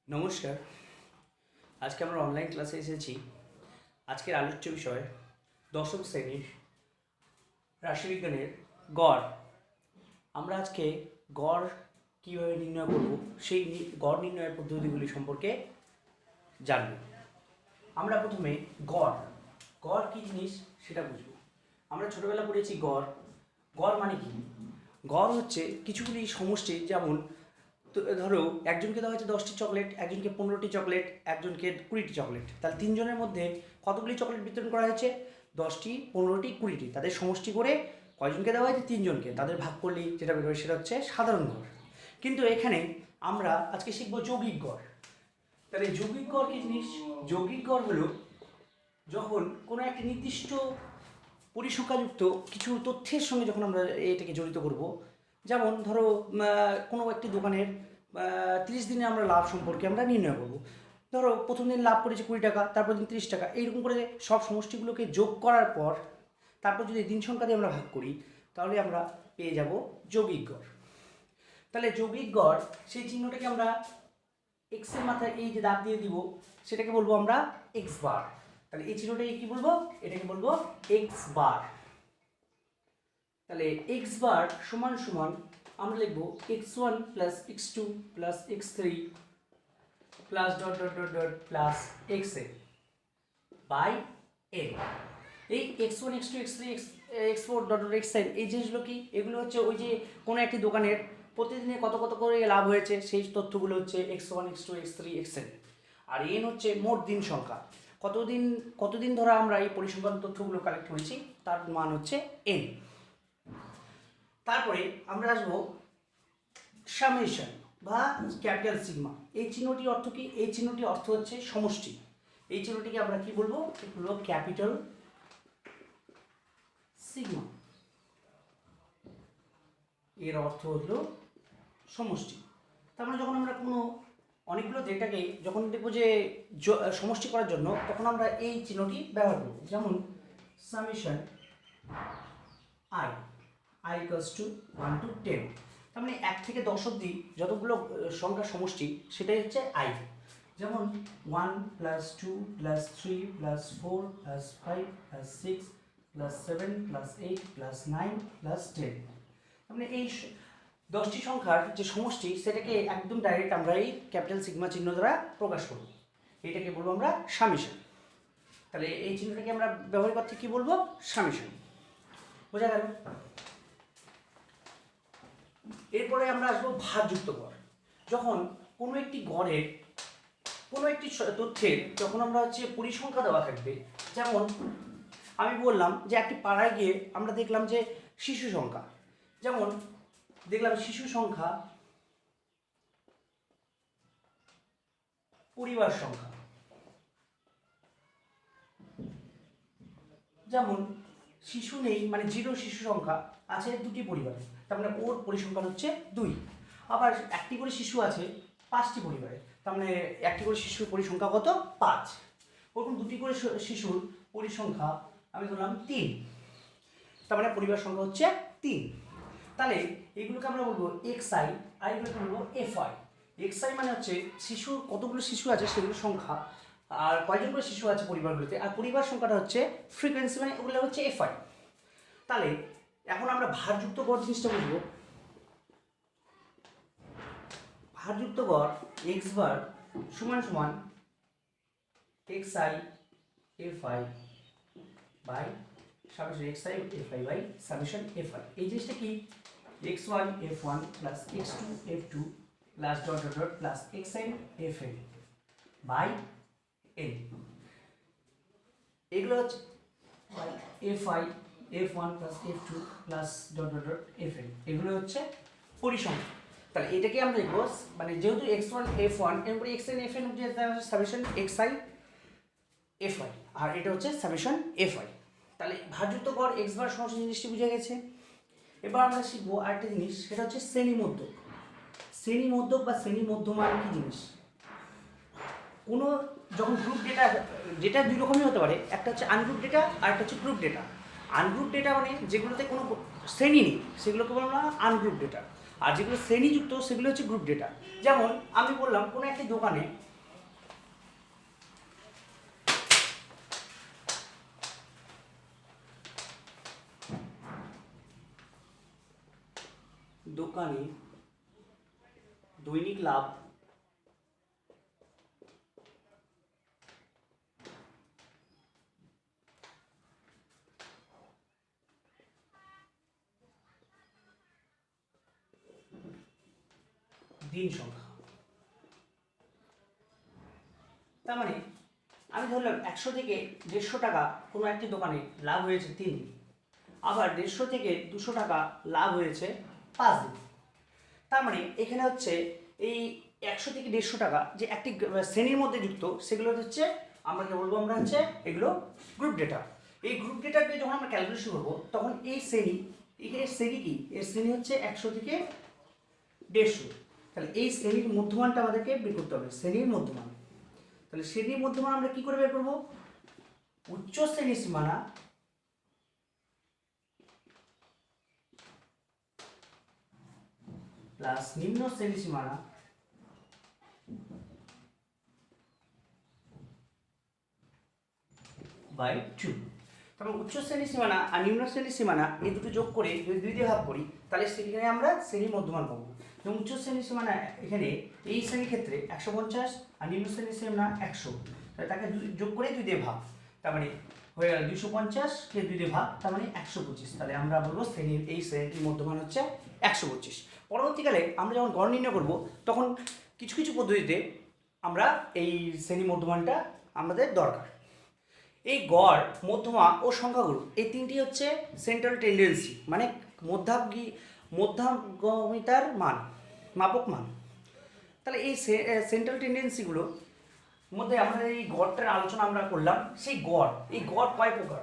নমস্কার। আজকে আমরা অনলাইন ক্লাসে এসেছি। আজকের আলোচ্য বিষয় দশম শ্রেণীর রাশিবিজ্ঞানের গড়। আমরা আজকে গড় কীভাবে নির্ণয় করব সেই গড় নির্ণয়ের পদ্ধতিগুলি সম্পর্কে জানব। আমরা প্রথমে গড় গড় কী জিনিস সেটা বুঝব। আমরা ছোটোবেলা পড়েছি গড়। গড় মানে কি? গড় হচ্ছে কিছুগুলি সমষ্টি, যেমন ধরো একজনকে দেওয়া হয়েছে 10টি চকলেট, একজনকে 15টি চকলেট, একজনকে 20টি চকলেট। তাহলে তিনজনের মধ্যে কতগুলি চকলেট বিতরণ করা হয়েছে? 10টি, 15টি, 20টি। তাদের সমষ্টি করে কয়জনকে দেওয়া হয়েছে? তিনজনকে। তাদের ভাগ করলেই যেটা বেরোবে সেটা হচ্ছে সাধারণ গড়। কিন্তু এখানে আমরা আজকে শিখবো যৌগিক গড়। তাহলে যৌগিক গড় কী জিনিস? যৌগিক গড় হলো যখন কোনো একটি নির্দিষ্ট পরিসংখ্যাযুক্ত কিছু তথ্যের সঙ্গে যখন আমরা এটাকে জড়িত করব। যেমন ধরো কোনো একটি দোকানের 30 দিনে আমরা লাভ সম্পর্কে আমরা নির্ণয় করব। ধরো প্রথম দিন লাভ করেছে 20 টাকা, তারপর দিন 30 টাকা, এইরকম করে সব সমষ্টিগুলোকে যোগ করার পর তারপর যদি দিন সংখ্যা দিয়ে আমরা ভাগ করি তাহলে আমরা পেয়ে যাব যৌগিক গড়। তাহলে যৌগিক গড় সেই চিহ্নটাকে আমরা এক্সের মাথায় এই যে দাগ দিয়ে দিব সেটাকে বলবো আমরা এক্স বার। তাহলে এই চিহ্নটাকে কি বলবো? এটাকে বলবো এক্স বার। তাহলে এক্স বার সমান সমান আমরা লিখবো x1 plus x2 plus x3 plus dot dot dot dot plus xn by n। এই x1 x2 x3 x4 dot dot xn এই জিনিসগুলো কি? এগুলো হচ্ছে ওই যে কোনো একটি দোকানের প্রতিদিনে কত কত করে লাভ হয়েছে সেই তথ্যগুলো হচ্ছে x1 x2 x3 xn। আর n হচ্ছে মোট দিন সংখ্যা, কতদিন ধরে আমরা এই পরিসংখ্যান তথ্যগুলো কালেক্ট করেছি তার মান হচ্ছে n। তারপরে আমরা আসবো সামেশন বা ক্যাপিটাল সিগমা। এই চিহ্নটির অর্থ কি? এই চিহ্নটির অর্থ হচ্ছে সমষ্টি। এই চিহ্নটিকে আমরা কি বলবো? বলবো ক্যাপিটাল সিগমা। এর অর্থ হলো সমষ্টি। তার মানে যখন আমরা কোনো অনেকগুলো ডেটাকে যখন দেখবো যে সমষ্টি করার জন্য তখন আমরা এই চিহ্নটি ব্যবহার করব। যেমন summation I equals to 1 to 10। তার মানে 1 থেকে 10 অবধি যতগুলো সংখ্যার সমষ্টি সেটাই হচ্ছে আই। যেমন 1 plus 2 plus 3 plus 4 plus 5 plus 6 plus 7 plus 8 plus 9 plus 10। তার মানে এই 10টি সংখ্যার যে সমষ্টি সেটাকে একদম ডাইরেক্ট আমরা এই ক্যাপিটাল সিগমা চিহ্ন দ্বারা প্রকাশ করব। এটাকে বলবো আমরা সামেশন। তাহলে এই চিহ্নটাকে আমরা ব্যবহার করতে কি বলবো? সামেশন। বোঝা গেল? এরপরে আমরা আসবো ভারযুক্ত গড়। যখন কোনো একটি গড়ের কোনো একটি তথ্যের যখন আমরা হচ্ছে পরিসংখ্যা দেওয়া থাকবে, যেমন আমি বললাম যে একটি পাড়ায় গিয়ে আমরা দেখলাম যে শিশু সংখ্যা, যেমন দেখলাম শিশু সংখ্যা, পরিবার সংখ্যা। যেমন শিশু নেই মানে 0 শিশু সংখ্যা আছে 2টি পরিবারে, তার মানে ওর পরিসংখ্যান হচ্ছে 2। আবার একটি করে শিশু আছে 5টি পরিবারে, তার মানে একটি করে শিশুর পরিসংখ্যা কত? 5। ওরকম 2টি করে শিশুর পরিসংখ্যা আমি ধরলাম 3, তার মানে পরিবার সংখ্যা হচ্ছে 3। তাহলে এইগুলোকে আমরা বলবো xi আর এগুলোকে বলবো fi। xi মানে হচ্ছে শিশুর কতগুলো শিশু আছে সেগুলোর সংখ্যা, আর কয়জন করে শিশু আছে পরিবারগুলোতে, আর পরিবার সংখ্যাটা হচ্ছে ফ্রিকোয়েন্সি, মানে ওগুলো হচ্ছে fi। তাহলে এখন আমরা ভারযুক্ত গড় জিনিসটা বুঝবো। ভারযুক্ত গড় x বার সমান সমান xi fi by summation xi fi by summation fi। এই জিনিসটা কি? x1 f1 plus x2 f2 plus dot dot dot plus xn fn by n। এগুলো হচ্ছে fi f1 plus f2 plus dot dot dot fn, এগুলো হচ্ছে পরিসংখ্যা। তাহলে এটাকে আমরা লিখবো, মানে যেহেতু x1 f1 এরপরে xn fn summation xi fi আর এটা হচ্ছে সামেশন fi। তাহলে ভারযুক্ত গড় x বার সমষ্টি জিনিসটি বুঝে গেছে। এবার আমরা শিখবো আরেকটা জিনিস, সেটা হচ্ছে শ্রেণীমধ্যক। শ্রেণীমধ্যক বা শ্রেণী মধ্যমান কি জিনিস? কোনো যখন গ্রুপ ডেটা দুই রকমই হতে পারে, একটা হচ্ছে আনগ্রুপ ডেটা আর একটা হচ্ছে গ্রুপ ডেটা। আনগ্রুপ ডেটা মানে যেগুলোতে কোনো শ্রেণী নেই সেগুলোকে বলবো আমরা আনগ্রুপ ডেটা। আর যেগুলো শ্রেণীযুক্ত সেগুলো হচ্ছে গ্রুপ ডেটা। যেমন আমি বললাম কোনো একটি দোকানে দৈনিক লাভ 3 সংখ্যা। তার মানে আমি ধরলাম 100 থেকে 150 টাকা কোনো একটি দোকানে লাভ হয়েছে 3 দিন, আবার 150 থেকে 200 টাকা লাভ হয়েছে 5 দিন। তার মানে এখানে হচ্ছে এই 100 থেকে 150 টাকা যে একটি শ্রেণীর মধ্যে যুক্ত, সেগুলো হচ্ছে আমরা কি বলবো, আমরা হচ্ছে এগুলো গ্রুপ ডেটা। এই গ্রুপ ডেটাকে যখন আমরা ক্যালকুলেশন করবো তখন এই শ্রেণী, এখানে শ্রেণী কি, এর শ্রেণী হচ্ছে 100 থেকে 150। তাহলে এই শ্রেণীর মধ্যমানটা আমাদেরকে বের করতে হবে, শ্রেণীর মধ্যমান। তাহলে শ্রেণীর মধ্যমান আমরা কি করে বের করবো, উচ্চ শ্রেণীর সীমানা প্লাস নিম্ন শ্রেণী সীমানা বাই 2। তারপর উচ্চ শ্রেণী সীমানা আর নিম্ন শ্রেণী সীমানা এই দুটো যোগ করে যদি 2 দিয়ে ভাগ করি তাহলে সেখানে আমরা শ্রেণী মধ্যমান পাবো। যেমন উচ্চ শ্রেণী সীমানা এখানে এই শ্রেণীর ক্ষেত্রে 150 আর নিম্ন শ্রেণী সীমানা 100, তাহলে তাকে যোগ করে 2 দিয়ে ভাগ, তার মানে হয়ে গেল 250 কে 2 দিয়ে ভাগ, তার মানে 125। তাহলে আমরা বলবো শ্রেণীর এই শ্রেণীটির মধ্যমান হচ্ছে 125। পরবর্তীকালে আমরা যখন গড় নির্ণয় করব তখন কিছু কিছু পদ্ধতিতে আমরা এই শ্রেণী মধ্যমানটা আমাদের দরকার। এই গড়, মধ্যমা ও সংখ্যাগুরু এই তিনটি হচ্ছে সেন্ট্রাল টেন্ডেন্সি, মানে মধ্যাগমিতার মান, মাপক মান। তাহলে এই সেন্ট্রাল টেন্ডেন্সিগুলো মধ্যে আমরা এই গড়টার আলোচনা আমরা করলাম। সেই গড়, এই গড় কয় প্রকার?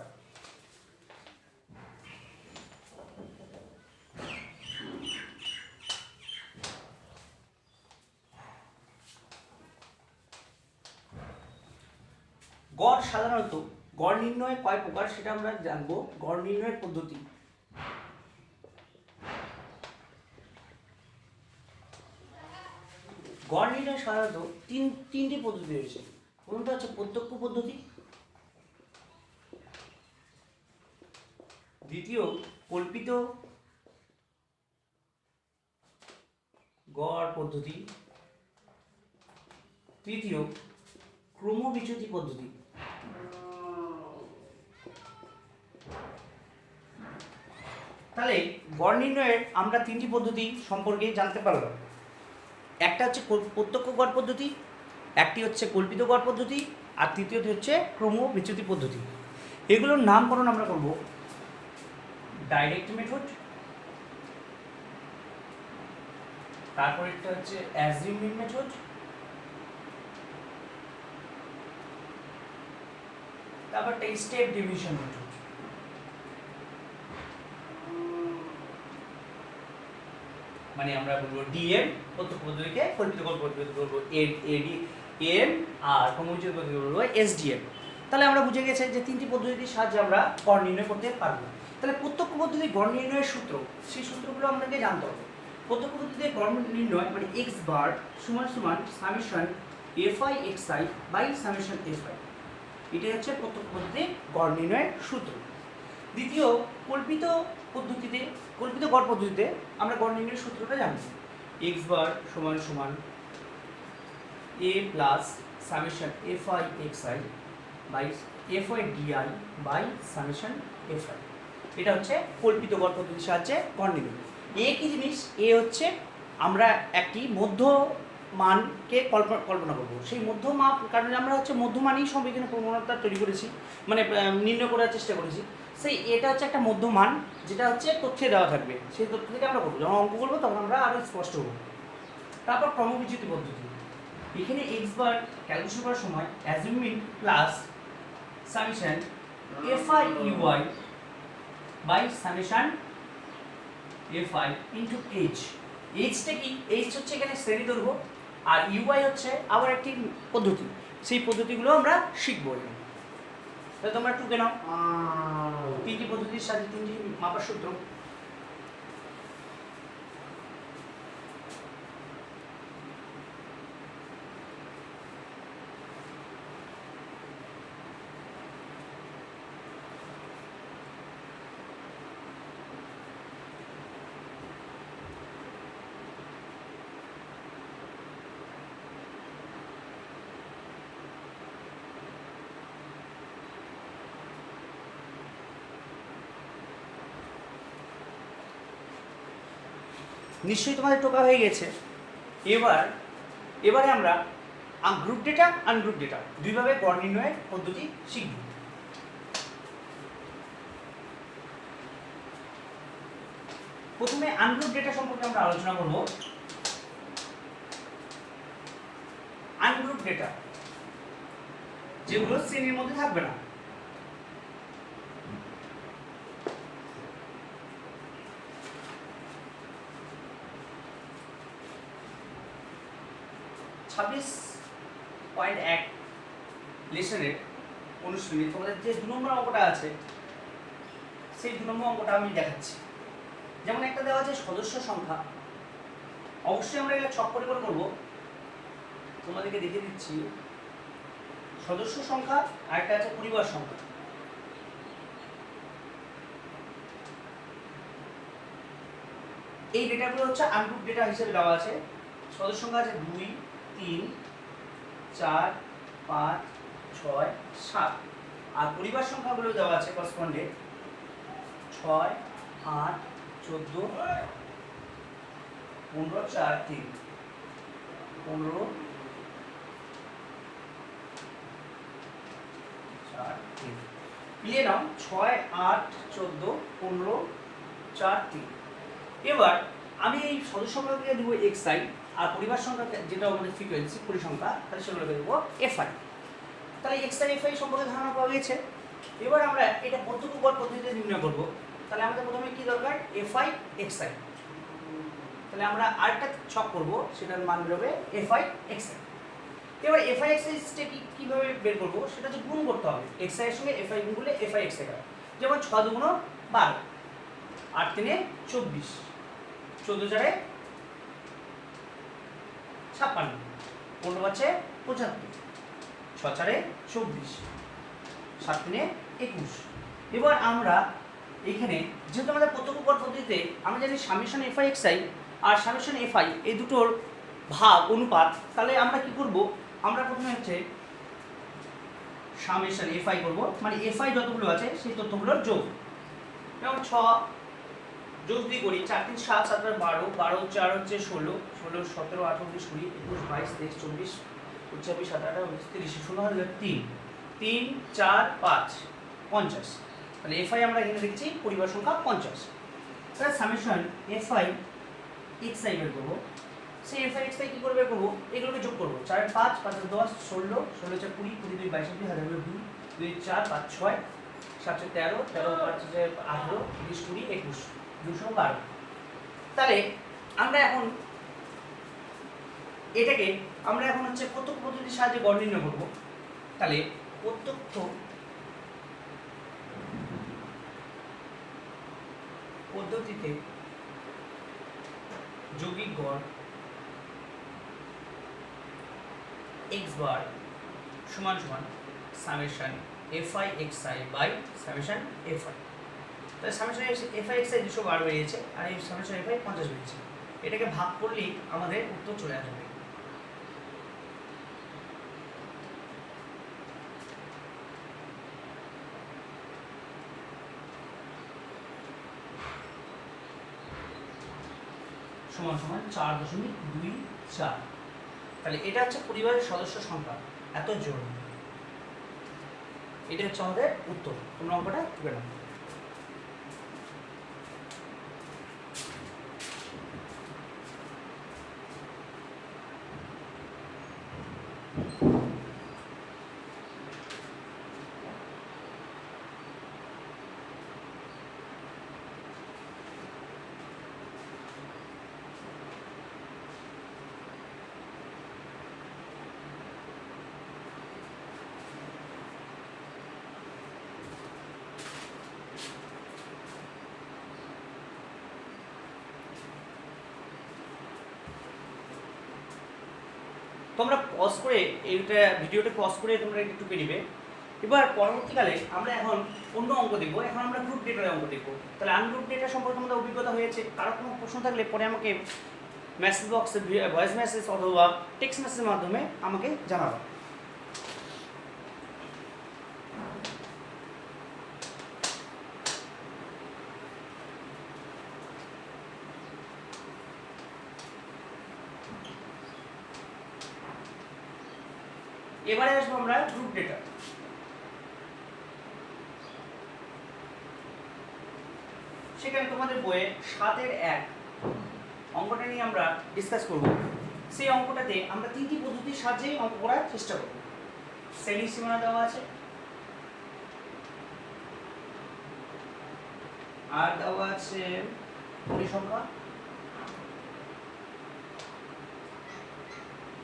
গড় সাধারণত গড় নির্ণয় কয় প্রকার সেটা আমরা জানবো। গড় নির্ণয়ের পদ্ধতি, গড় নির্ণয় সাধারণত তিনটি পদ্ধতি রয়েছে। কোনটা হচ্ছে প্রত্যক্ষ পদ্ধতি, দ্বিতীয় কল্পিত গড় পদ্ধতি, তৃতীয় ক্রমবিচ্যুতি পদ্ধতি। তাহলে গড় নির্ণয়ের আমরা তিনটি পদ্ধতি সম্পর্কে জানতে পারলাম। একটা হচ্ছে প্রত্যক্ষ গড় পদ্ধতি, একটি হচ্ছে কল্পিত গড় পদ্ধতি, আর তৃতীয়টি হচ্ছে ক্রমবিচ্যুতি পদ্ধতি। এগুলোর নামকরণ আমরা করব ডাইরেক্ট মেথড, তারপর একটা হচ্ছে অ্যাজিউমিং মেথড, তারপরটা স্টেপ ডিভিশন মেথড। মানে আমরা বলবো ডিএম প্রত্যক্ষ পদ্ধতিকে, কল্পিত গড় পদ্ধতি বলবো এডিএম, আর ক্রমবিচ্যুতি পদ্ধতি বলবো এসডিএম। তাহলে আমরা বুঝে গেছি যে তিনটি পদ্ধতির সাহায্যে আমরা গড় নির্ণয় করতে পারবো। তাহলে প্রত্যক্ষ পদ্ধতি গড় নির্ণয়ের সূত্র, সেই সূত্রগুলো আমাদেরকে জানতে হবে। প্রত্যক্ষ পদ্ধতিতে গড় নির্ণয় মানে এক্স বার সমান সমান summation FI XI by summation F I, এটাই হচ্ছে প্রত্যক্ষ পদ্ধতিতে গড় নির্ণয়ের সূত্র। দ্বিতীয় কল্পিত পদ্ধতিতে, কল্পিত গড় পদ্ধতিতে আমরা গড় নির্ণয়ের সূত্রটা জানি, এক্স বার সমান সমান A plus summation FI XI by f i DI by summation f i. এটা হচ্ছে কল্পিত গড় পদ্ধতির সাহায্যে গড় নির্ণয়। এ কি জিনিস? এ হচ্ছে আমরা একটি মধ্য মানকে কল্পনা করব। সেই মধ্যমান, কারণ আমরা হচ্ছে মধ্যমানই সব এখানে প্রবণতা তৈরি করেছি, মানে নির্ণয় করার চেষ্টা করেছি। সেই এটা হচ্ছে একটা মধ্যমান, যেটা হচ্ছে তথ্যে দেওয়া থাকবে, সেই তথ্য থেকে আমরা করবো। যখন অঙ্ক করবো তখন আমরা আরও স্পষ্ট হবো। তারপর ক্রমবিচ্যুতি পদ্ধতি, এখানে এক্স বার ক্যালকুলেশন করার সময় assuming plus summation FI UI by summation f i into h. এইচটা কি? এইচ হচ্ছে এখানে শ্রেণী দৈর্ঘ্য, আর ইউআই হচ্ছে আবার একটি পদ্ধতি। সেই পদ্ধতিগুলো আমরা শিখবো। তাহলে তোমরা টুকে নাও তিনটি পদ্ধতির সাথে তিনটি মাপার সূত্র। নিশ্চয়ই তোমাদের টোকা হয়ে গেছে। এবারে আমরা গ্রুপ ডেটা আনগ্রুপ ডেটা দুইভাবে গড় নির্ণয়ের পদ্ধতি শিখব। প্রথমে আনগ্রুপ ডেটা সম্পর্কে আমরা আলোচনা করব। আনগ্রুপ ডেটা যেগুলো শ্রেণীর মধ্যে থাকবে না। ছাব্বিশ পয়েন্ট এক লেসনের অনুশীলনী তোমাদের যে 2 নম্বর অঙ্কটা আছে সেই 2 নম্বর অঙ্কটা আমি দেখাচ্ছি। যেমন একটা দেওয়া আছে সদস্য সংখ্যা, অবশ্যই আমরা এটা ছক করে করব, তোমাদেরকে দেখিয়ে দিচ্ছি। সদস্য সংখ্যা আর একটা আছে পরিবার সংখ্যা। এই ডেটাগুলো হচ্ছে আনগ্রুপ ডেটা হিসেবে দেওয়া আছে। সদস্য সংখ্যা আছে 2, 3, 4, 5, 6, 7 আর পরিবার সংখ্যাগুলো দেওয়া আছে করসপন্ডে 6, 8, 14, 15, 4, 3, 15, 4, 3 মিলিয়ে নাও 6, 8, 14, 15, 4, 3। এবার আমি এই সদস্য সংখ্যাকে দেবো xi আর পরিবার সংখ্যা যেটা আমাদের ফ্রিকোয়েন্সি পরিসংখ্যা তাহলে সেগুলোকে দেবো fi। তাহলে xi fi সম্পর্কে ধারণা পাওয়া গেছে। এবার আমরা এটা প্রত্যক্ষ গড় পদ্ধতিতে নির্ণয় করব। তাহলে আমাদের প্রথমে কি দরকার fi xi। তাহলে আমরা আরেকটা ছক করব, সেটার মান বেরোবে fi xi। এবার fi xi স্টেপি কিভাবে বের করব সেটা হচ্ছে গুণ করতে হবে। xi এর সঙ্গে fi গুণ করলে fi xi হয়। যেমন 6 দুগুণ 12, 8 তিনে 24, 14 চারে 56, 15 পাঁচে 75, 6 চারে 24, 7 তিনে 21। এবার আমরা এখানে যেহেতু আমাদের প্রত্যক্ষ গড় পদ্ধতিতে আমরা জানি সামেশন fi xi আর সামেশন fi এই দুটোর ভাগ অনুপাত, তাহলে আমরা কি করব, আমরা প্রথমে হচ্ছে সামেশন fi করব, মানে fi যতগুলো আছে সেই তথ্যগুলোর যোগ। যেমন 6 যোগ 2 করি, 4 3 7 7 12, 12 4 হচ্ছে 16, 16 17 18 19 20 21 22 23 24 25 27 28 30 16 হলো 3 3 4 5 50। তাহলে fi আমরা এখানে লিখছি পরিবার সংখ্যা 50। তাহলে সামেশন fi xi বের করব। সেই fi xi কি করে বের করব, এগুলোকে যোগ করব। 4 5 5 10 16 16 4 20 22 22 22 2 2 4 5 6 7 13 13 5 18 20 20 21 212। তাহলে আমরা এখন এটাকে আমরা এখন হচ্ছে প্রত্যক্ষ পদ্ধতির সাহায্যে গড় নির্ণয় করব। তাহলে প্রত্যক্ষ পদ্ধতিতে যৌগিক গড় x বার সমান সমান summation fi xi by summation fi। তাহলে সামেশন fi xi 212 বেরিয়েছে আর এই সামেশন fi 50 বেরিয়েছে। এটাকে ভাগ করলেই আমাদের উত্তর চলে আসবে। সমান সমান 4.24। তাহলে এটা হচ্ছে পরিবারের সদস্য সংখ্যা, এত জোর। এটা হচ্ছে আমাদের উত্তর। তোমরা অঙ্কটা তুলে নাও। তোমরা পজ করে এইটা ভিডিওটা পজ করে তোমরা একটু টুকে নিবে। এবার পরবর্তীকালে আমরা এখন অন্য অঙ্ক দেখব। এখন আমরা গ্রুপ ডেটার অঙ্ক দেখব। তাহলে আনগ্রুপ ডেটা সম্পর্কে আমাদের অভিজ্ঞতা হয়েছে। কারো কোনো প্রশ্ন থাকলে পরে আমাকে মেসেজ বক্সে ভয়েস মেসেজ অথবা টেক্সট মেসেজের মাধ্যমে আমাকে জানাবে। এবারে আসবো আমরা গ্রুপ ডেটা। সেখানে তোমাদের বইয়ে 7-1 অঙ্কটা নিয়ে আমরা ডিসকাস করব। সেই অঙ্কটাতে আমরা তিনটি পদ্ধতির সাহায্যে অঙ্ক করার চেষ্টা করব। শ্রেণীর সীমানা দেওয়া আছে, আর দেওয়া আছে পরিসংখ্যা।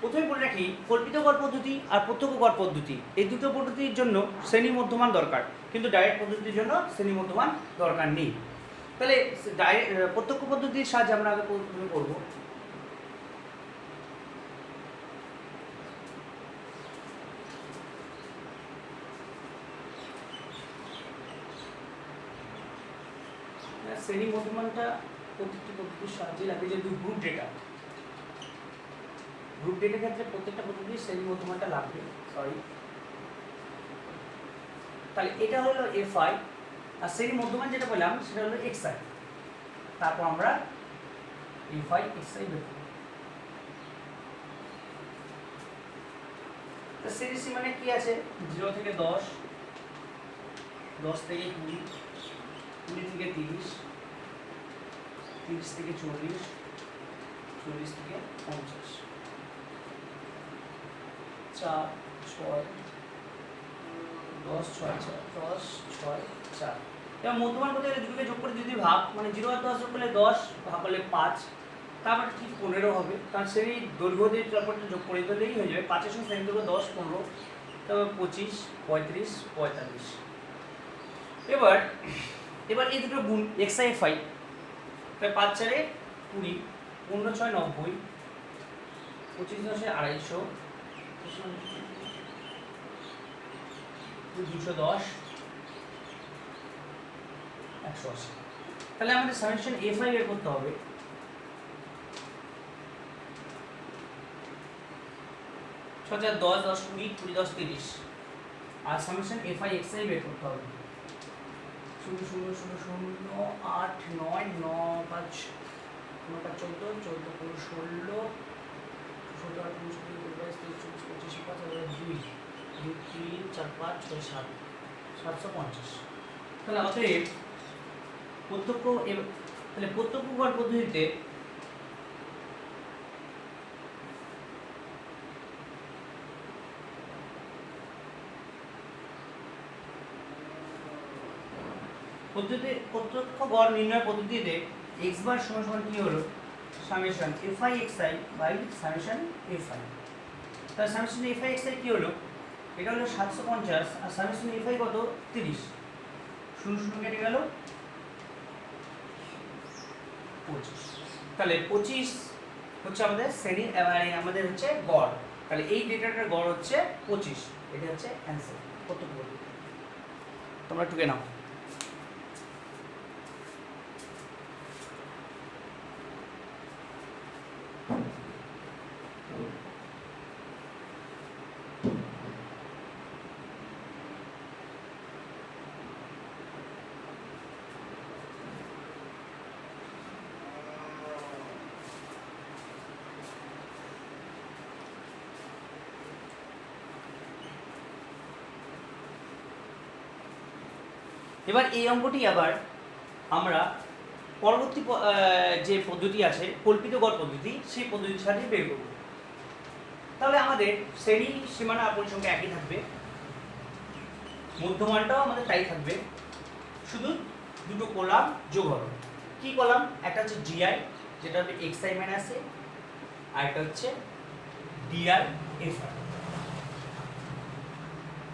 প্রথমে বলে রাখি, কল্পিত গড় পদ্ধতি আর প্রত্যক্ষ গড় পদ্ধতি এই দুটো পদ্ধতির জন্য শ্রেণী মধ্যমান দরকার, কিন্তু ডাইরেক্ট পদ্ধতির জন্য শ্রেণী মধ্যমান দরকার নেই। তাহলে প্রত্যক্ষ পদ্ধতির সাহায্যে আমরা আগে প্রথমে করব। শ্রেণী মধ্যমানটা প্রত্যেকটি পদ্ধতির সাহায্যে লাগে, যেহেতু গ্রুপ ডেটা, গ্রুপ ডেটার ক্ষেত্রে প্রত্যেকটা পদ্ধতির শ্রেণী মধ্যমানটা লাগবে। সরি, তাহলে এটা হলো এফআই, আর শ্রেণী মধ্যমান যেটা বললাম সেটা হলো এক্সআই। তারপর আমরা এফআই এক্সআই বের করব। তো শ্রেণী সীমানায় কি আছে? 0 থেকে 10, 10 থেকে 20, 20 থেকে 30, 30 থেকে 40, 40 থেকে 50, 4, 6, 10, 6, 10, 6, 4। এবং মধ্যমান বলতে গেলে দুটোকে যোগ করে যদি ভাগ, মানে 0 আর 10 যোগ করলে 10, ভাগ করলে 5, তারপর ঠিক 15 হবে। কারণ শ্রেণীর দৈর্ঘ্য দিয়ে তারপরটা যোগ করে দিলেই হয়ে যাবে। 5 এর সঙ্গে শ্রেণীর দৈর্ঘ্য 10, 15, তারপর 25, 35, 45। এবার এই দুটো গুণ এক্সআই এফআই, তাই 5 4 20, 15 6 90, 25 10 250, 210, 180। তাহলে আমাদের সামেশন এফআই বের করতে হবে। সোজা 10 10 20, 20 10 30, আর সামেশন এফআই এক্সআই বের করতে হবে। 0 0 0 0 8 9 9 5 9 5 14 14 15 16 17 18 19 20 21 22 23 24 25 2 3 4 5 6 7 750। তাহলে অতএব প্রত্যক্ষ গড় পদ্ধতিতে প্রত্যক্ষ গড় নির্ণয় পদ্ধতিতে x বার সমান সমান কি হলো? Summation FI XI by summation F I. তাহলে সামেশন এফআই এক্সআই কি হলো? এটা হলো 750, আর সামেশন এফআই কত? 30। 0 0 কেটে গেল, 25। তাহলে 25 হচ্ছে আমাদের শ্রেণী, আমাদের হচ্ছে গড়। তাহলে এই ডেটাটার গড় হচ্ছে 25। এটা হচ্ছে অ্যান্সার প্রত্যক্ষ পদ্ধতি। তোমরা টুকে নাও। এবার এই অঙ্কটি আবার আমরা পরবর্তী যে পদ্ধতি আছে কল্পিত গড় পদ্ধতি, সেই পদ্ধতির সাথে বের করব। তাহলে আমাদের শ্রেণী সীমানা পরিসংখ্যা একই থাকবে, মধ্যমানটাও আমাদের তাই থাকবে, শুধু দুটো কলাম যোগ হবে। কি কলাম? একটা হচ্ছে ডিআই, যেটা হবে এক্সআই মাইনাস এ, আর একটা হচ্ছে ডিআই এফআই।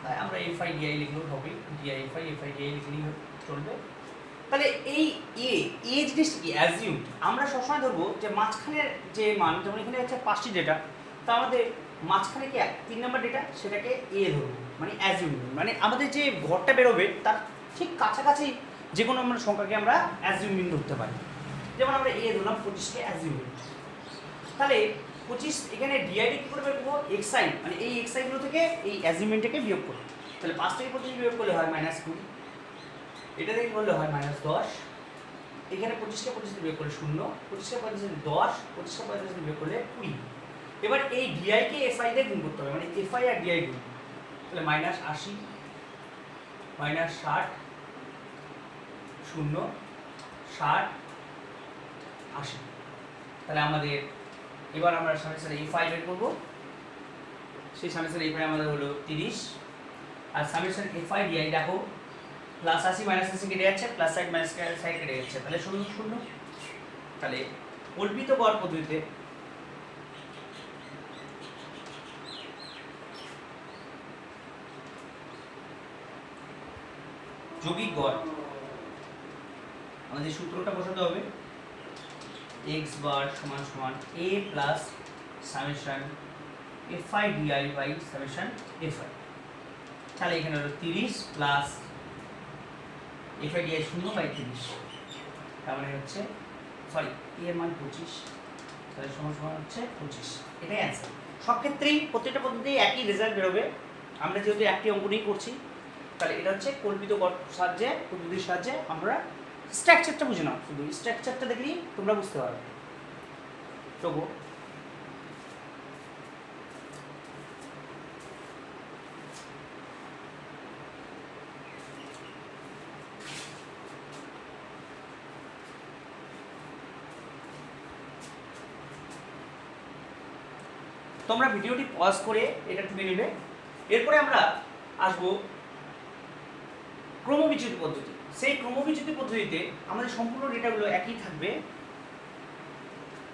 তাই আমরা এফআই ডিআই লিখলেও হবে, ডিআই এফআই এফআই ডিআই লিখলেই চলবে। তাহলে এই এ জিনিসটা কি? অ্যাজিউম। আমরা সবসময় ধরবো যে মাঝখানের যে মান, যেমন এখানে হচ্ছে 5টি ডেটা, তা আমাদের মাঝখানে কি 3 নম্বর ডেটা, সেটাকে এ ধরবো, মানে অ্যাজিউম। মানে আমাদের যে ঘরটা বেরোবে তার ঠিক কাছাকাছি যে কোনো আমরা সংখ্যাকে আমরা অ্যাজিউমিং ধরতে পারি। যেমন আমরা এ ধরলাম, 25কে অ্যাজিউমিং। তাহলে 25 এখানে ডিআইডি কী করে বের করবো? এক্সআই, মানে এই এক্সআইগুলো থেকে এই অ্যাজিউমেন্টটাকে বিয়োগ করবো। তাহলে 5 থেকে 25 বিয়োগ করলে হয় -2, এটা থেকে করলে হয় -10, এখানে 25কে 25 বিয়োগ করলে 0, 25কে 25 10, 25কে 25 বিয়োগ করলে 20। এবার এই ডিআই কে এফআই দিয়ে গুণ করতে হবে, মানে এফআই আর ডিআই গুণ, তাহলে মাইনাস 80 মাইনাস 60 0 60 80। তাহলে আমাদের এবার আমরা সামেশন এফআই বের করবো, সেই সামেশন এফআই আমাদের হলো 30, আর সামেশন এফআই ডিআই দেখো প্লাস 80 মাইনাস 80 কেটে যাচ্ছে, প্লাস 60 মাইনাস 60 কেটে যাচ্ছে, তাহলে 0 0। তাহলে কল্পিত গড় পদ্ধতিতে যৌগিক গড় আমাদের সূত্রটা বসাতে হবে, x বার সমান সমান a plus summation F I DI by summation F I. তাহলে এখানে হলো 30 প্লাস এফআই ডিআই 0 বাই 30, তার মানে হচ্ছে সরি এর মান 25, তাহলে সমান সমান হচ্ছে 25। এটাই অ্যান্সার। সব ক্ষেত্রেই প্রত্যেকটা পদ্ধতি একই রেজাল্ট বেরোবে। আমরা যেহেতু একটি অঙ্ক নিয়েই করছি, তাহলে এটা হচ্ছে কল্পিত গড় সাহায্যে, পদ্ধতির সাহায্যে আমরা স্ট্রাকচারটা বুঝে নাও, শুধু স্ট্রাকচারটা দেখলেই তোমরা বুঝতে পারবে। তবু তোমরা ভিডিওটি পজ করে এটা টুকে নেবে। এরপরে আমরা আসবো ক্রমবিচ্যুতি পদ্ধতি। সেই ক্রমবিচ্যুতি পদ্ধতিতে আমাদের সম্পূর্ণ ডেটাগুলো একই থাকবে,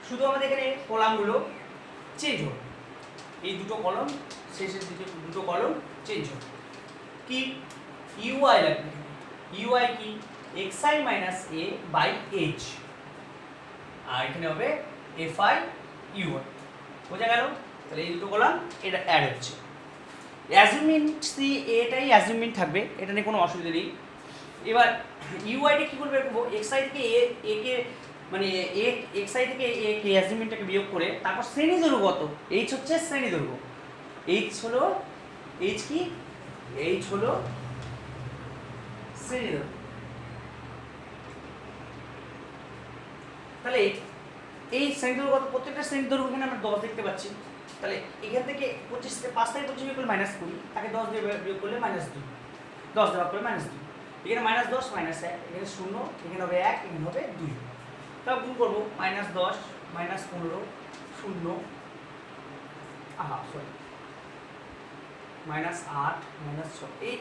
শুধু আমাদের এখানে কলামগুলো চেঞ্জ হবে। এই দুটো কলম, শেষের দিকে দুটো কলম চেঞ্জ হবে। কি ইউআই লাগবে, ইউআই কি xi minus a by h, আর এখানে হবে fi ui। বোঝা গেল? তাহলে এই দুটো কলাম এটা অ্যাড হচ্ছে। অ্যাজিউমেন্ট সি এটাই অ্যাজিউমেন্ট থাকবে, এটা নিয়ে কোনো অসুবিধা নেই। এবার ইউআইটা কী করে বের করবো, এক্সআই থেকে এ কে মানে এক্সআই থেকে এ কে অ্যাজিউমেন্টটাকে বিয়োগ করে তারপর শ্রেণী দৈর্ঘ্য কত, এইচ হচ্ছে শ্রেণী দৈর্ঘ্য, এইচ হলো এইচ কি এইচ হলো শ্রেণী দৈর্ঘ্য। তাহলে এই শ্রেণী দৈর্ঘ্য কত, প্রত্যেকটা শ্রেণী দৈর্ঘ্য এখানে আমরা 10 দেখতে পাচ্ছি। তাহলে এখান থেকে 5 থেকে 25 বিয়োগ করলে -20, তাকে 10 দিয়ে বিয়োগ করলে -2, 10 দেওয়া করলে -2, এখানে -10 -1, এখানে 0, এখানে হবে 1, এখানে হবে 2। তাও গুণ করবো, -10 -15 0 -8 -6, এই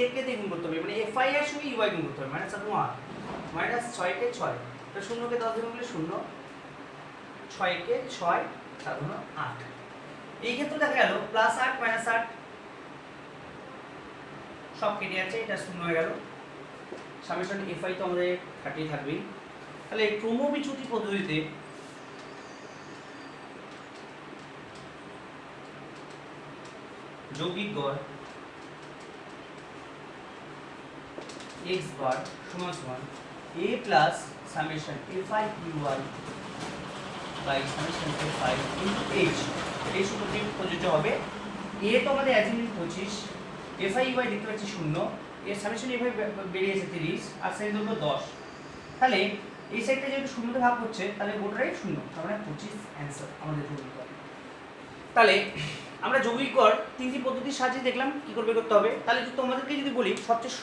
একে দিয়ে গুণ করতে হবে, মানে এফআই এর সঙ্গে ইউআই গুণ করতে হবে, -8 -6 কে 6, তো 0 কে 10 দিয়ে গুণ করলে 0, 6 কে 6 7 8। এই ক্ষেত্রে দেখা গেল +8 -8 সব কেটে যাচ্ছে, এটা 0 হয়ে গেল। সামেশন এফআই তো আমাদের 30 থাকবেই। তাহলে ক্রমবিচ্যুতি পদ্ধতিতে যৌগিক গড় x বার সমান সমান a plus summation FI UI by summation F I into h, এই সূত্রটি প্রযোজ্য হবে। a তো আমাদের অ্যাজিউমেন্ট 25, এফআই ইউআই দেখতে পাচ্ছি 0, এর সামেশন এফআই বেরিয়েছে 30, আর শ্রেণী দৈর্ঘ্য 10। তাহলে এই সাইডটা যেহেতু 0 তে ভাগ হচ্ছে, তাহলে গোটাটাই 0, তার মানে 25 অ্যান্সার আমাদের যৌগিক গড়। তাহলে আমরা যৌগিক গড় তিনটি পদ্ধতির সাহায্যে দেখলাম কি করে বের করতে হবে। তাহলে তোমাদেরকে যদি বলি সবচেয়ে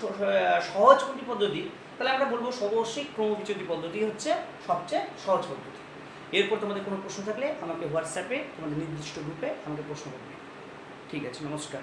সহজ কোনটি পদ্ধতি, তাহলে আমরা বলবো অবশ্যই ক্রমবিচ্যুতি পদ্ধতি হচ্ছে সবচেয়ে সহজ পদ্ধতি। এরপর তোমাদের কোনো প্রশ্ন থাকলে আমাকে হোয়াটসঅ্যাপে তোমাদের নির্দিষ্ট গ্রুপে আমাকে প্রশ্ন করবে। ঠিক আছে, নমস্কার।